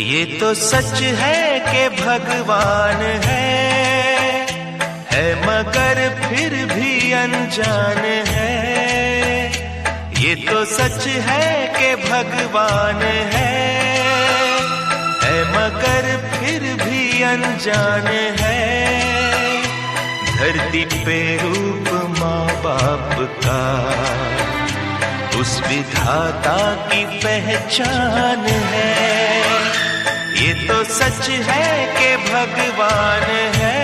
ये तो सच है कि भगवान है मगर फिर भी अनजान है। ये तो सच है कि भगवान है मगर फिर भी अनजान है। धरती पे रूप माँ बाप का उस विधाता की पहचान है। ये तो सच है कि भगवान है।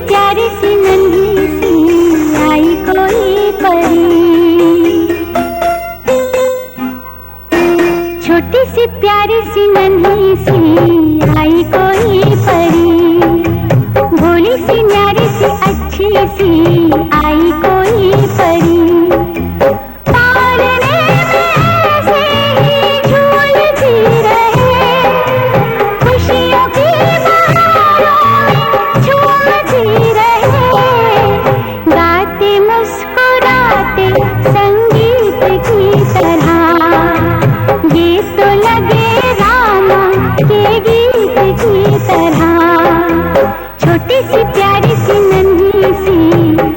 प्यारी सी नन्ही सी आई कोई परी, छोटी सी प्यारी सी नन्ही सी आई कोई परी, भोली सी न्यारी सी अच्छी सी आई कोई परी। छोटी सी प्यारी सी नन्ही सी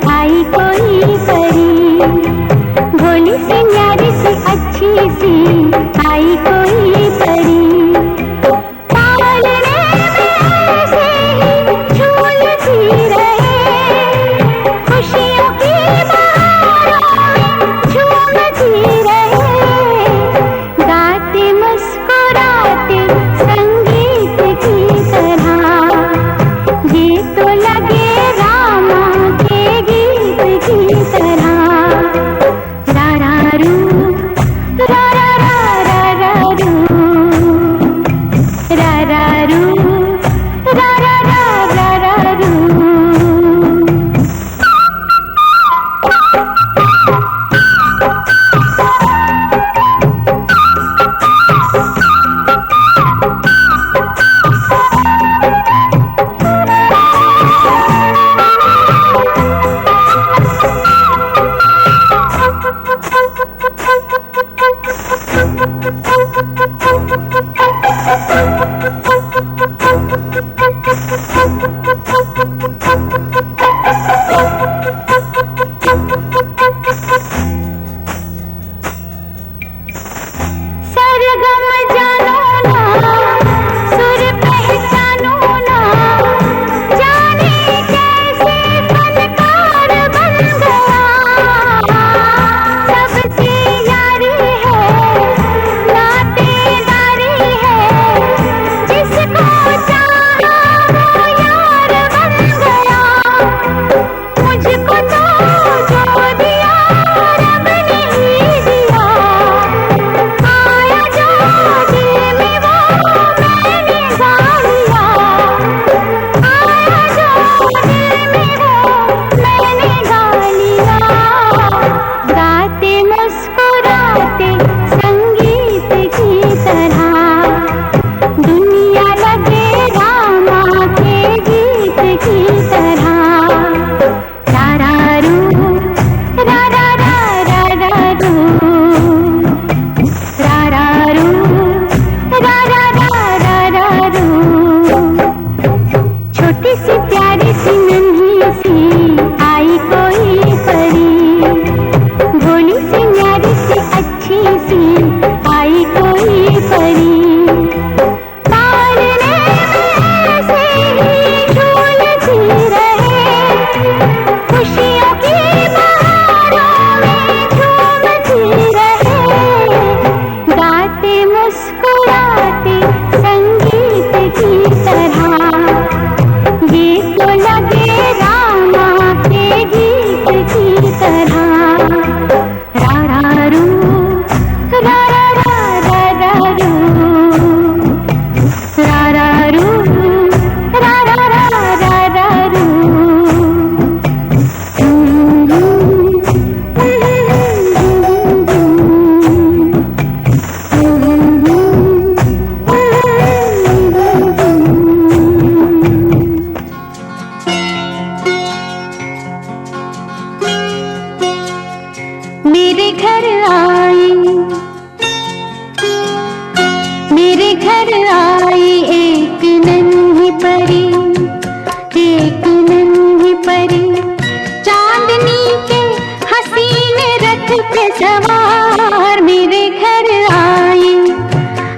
पे सवार मेरे घर आई।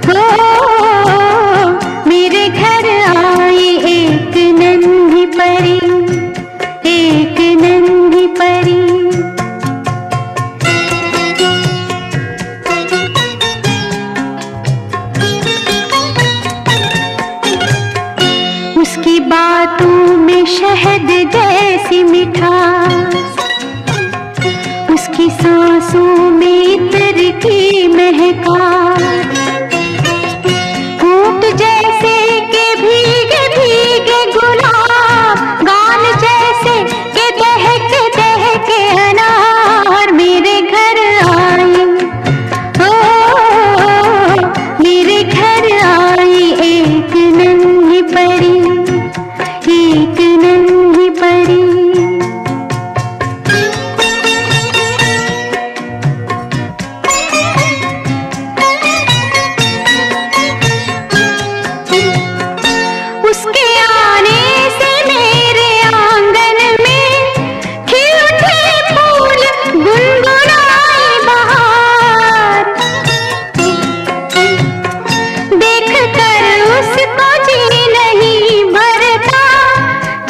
हो मेरे घर आई एक नन्ही परी, एक नन्ही परी। उसकी बातों में शहद जैसी मिठास, उसकी सांसों में इत्र की महकास, होंठ जैसे के भीगे भीगे गुलाब, गाल जैसे के दहके दहके अनार मेरे घर आई। ओ मेरे घर आई एक नन्ही परी, एक नन्ही परी। उसके आने से मेरे आंगन में खिल उठे फूल, गुनगुनाई बहार। देख कर उसको जी नहीं भरता,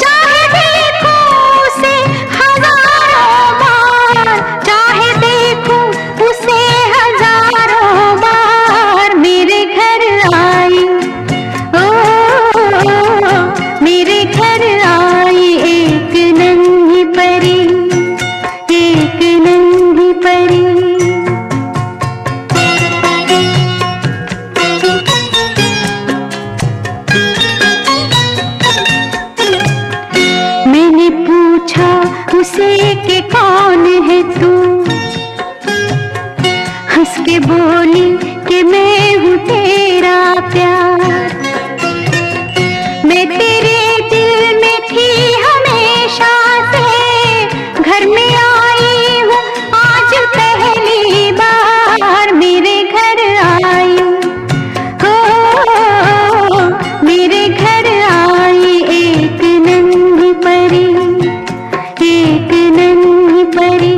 चाहे देखो उसे हजारों बार, चाहे देखो उसे हजारों बार मेरे घर आई। ओ मेरे घर आई एक नन्ही परी, एक नन्ही परी। मैंने पूछा उसे कि कौन है तू, हंस के बोली कि मैं हूँ तेरा प्यार। मैं तेरे दिल में थी हमेशा से, घर में आई हूँ आज पहली बार मेरे घर आई। हो मेरे घर आई एक नन्ही परी, एक नन्ही परी।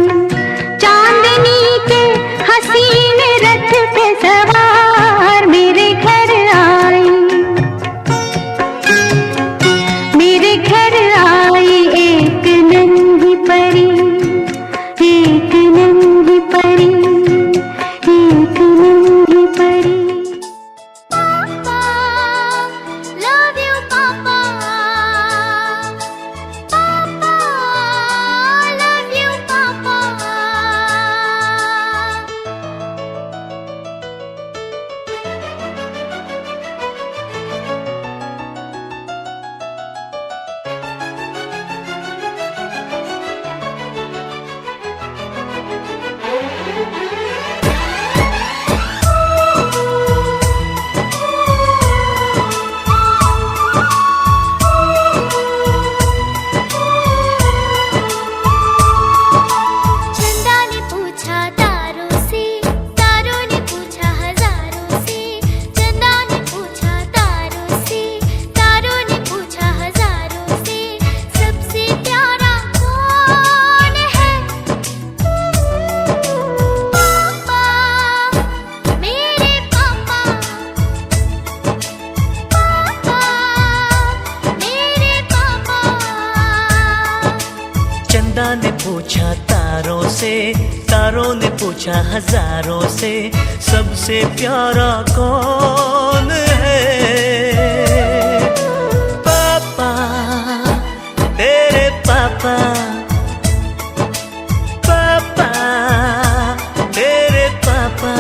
चांदनी के हसीन रथ पे सवार मेरे घर आई। मेरे घर आई एक नन्ही परी, एक नन्ही परी, एक नन्ही परी। पापा, love you पापा, पापा, love you पापा। चंदा ने पूछा तारों से, तारों ने पूछा हजारों से। चंदा ने पूछा तारों से, तारों ने पूछा हजारों से, सबसे प्यारा कौन है? पापा, मेरे पापा, पापा, मेरे पापा। चंदा ने पूछा तारों से, तारों ने पूछा हजारों से, सबसे प्यारा कौन है? पापा, तेरे पापा, पापा, तेरे पापा।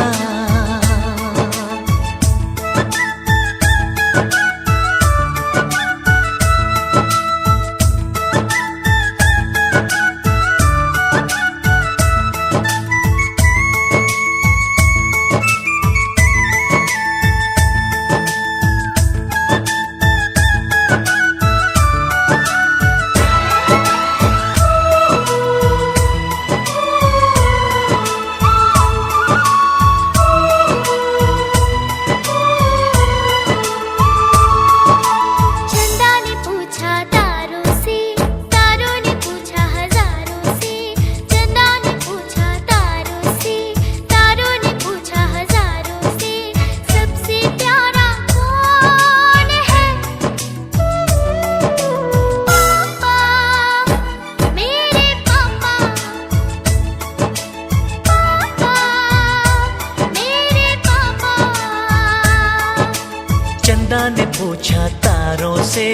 पूछा तारों से,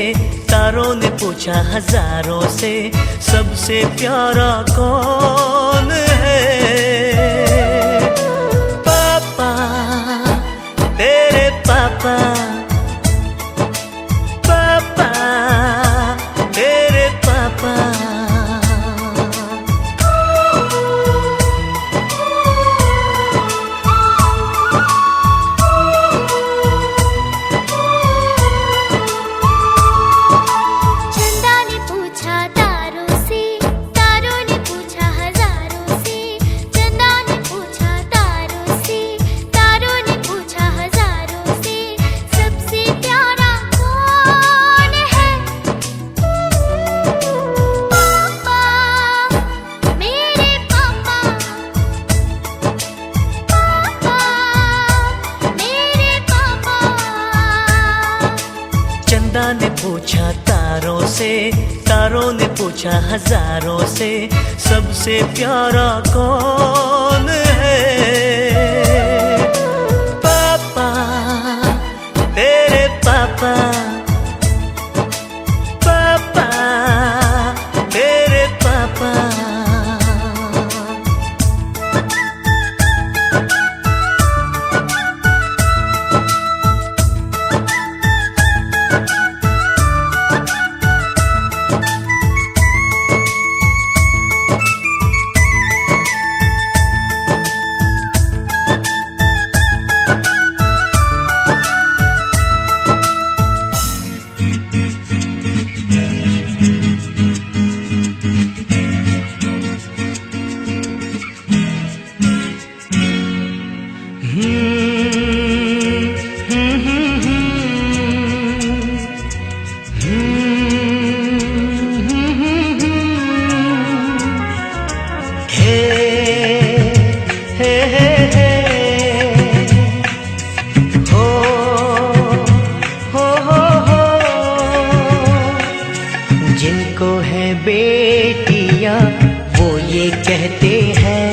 तारों ने पूछा हजारों से, सबसे प्यारा कौन है? पापा, तेरे पापा, पापा, तेरे पापा। चंदा ने पूछा तारों से, तारों ने पूछा हजारों से, सबसे प्यारा कौन है? पापा, तेरे पापा, पापा, तेरे पापा। जिनको है बेटियां वो ये कहते हैं,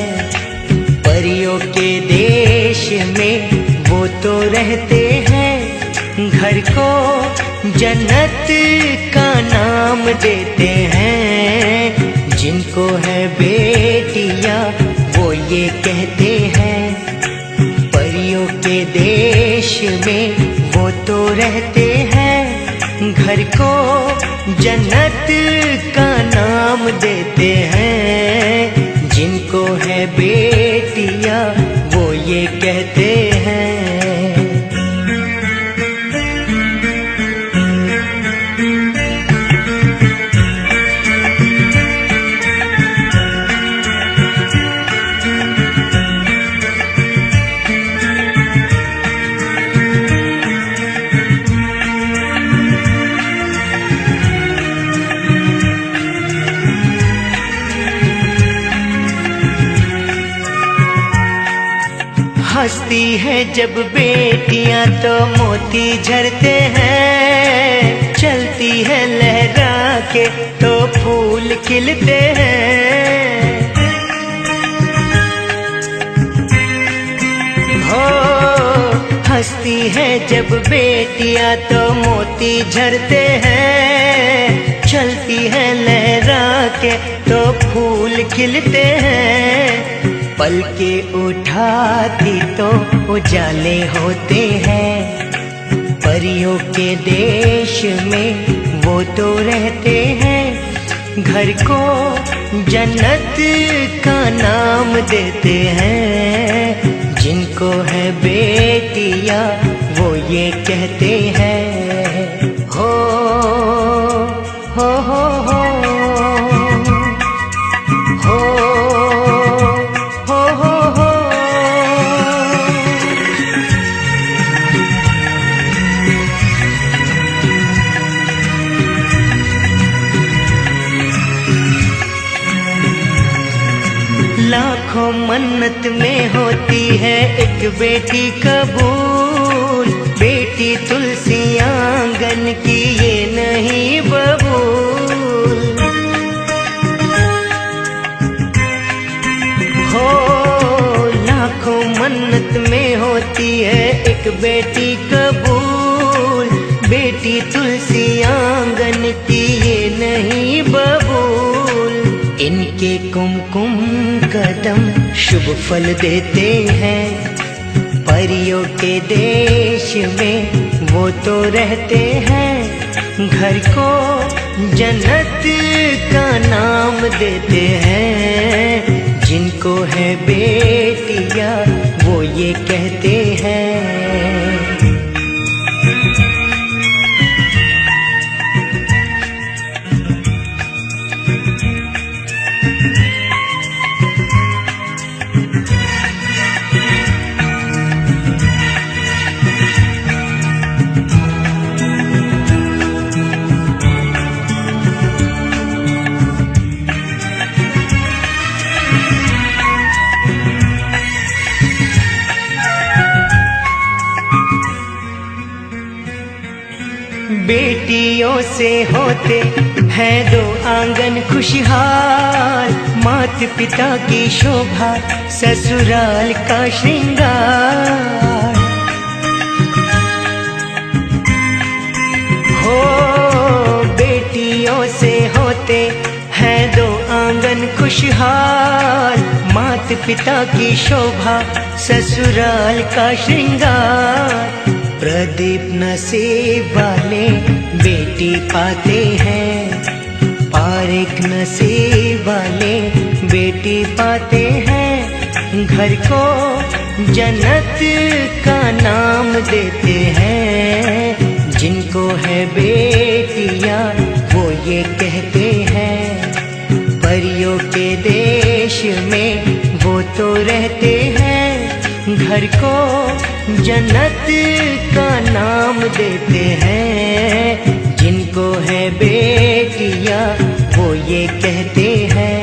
परियों के देश में वो तो रहते हैं, घर को जन्नत का नाम देते हैं। जिनको है बेटियां वो ये कहते हैं, परियों के देश में वो तो रहते हैं, घर को जन्नत का नाम देते हैं। जिनको है बेटियां वो ये कहते हैं। हंसती है जब बेटियां तो मोती झरते हैं, चलती है लहरा के तो फूल खिलते हैं। हो हंसती है जब बेटियां तो मोती झरते हैं, चलती है लहरा के तो फूल खिलते हैं। पलके उठाती तो उजाले होते हैं, परियों के देश में वो तो रहते हैं, घर को जन्नत का नाम देते हैं। जिनको है बेटियां वो ये कहते हैं। हो हो हो हो लाखों मन्नत में होती है एक बेटी कबूल, बेटी तुलसी आंगन की ये नहीं बबूल। हो लाखों मन्नत में होती है एक बेटी कबूल, बेटी इनके कुमकुम कदम शुभ फल देते हैं। परियों के देश में वो तो रहते हैं, घर को जन्नत का नाम देते हैं। जिनको है बेटियां वो ये कहते हैं। बेटियों से होते हैं दो आंगन खुशहाल, मात पिता की शोभा ससुराल का श्रृंगार। हो बेटियों से होते हैं दो आंगन खुशहाल, मात पिता की शोभा ससुराल का श्रृंगार। प्रदीप नसीब वाले बेटी पाते हैं, पारिक नसीब वाले बेटी पाते हैं। घर को जन्नत का नाम देते हैं। जिनको है बेटियां वो ये कहते हैं। परियों के देश में वो तो रहते हैं, घर को जन्नत का नाम देते हैं। जिनको है बेटियां वो ये कहते हैं।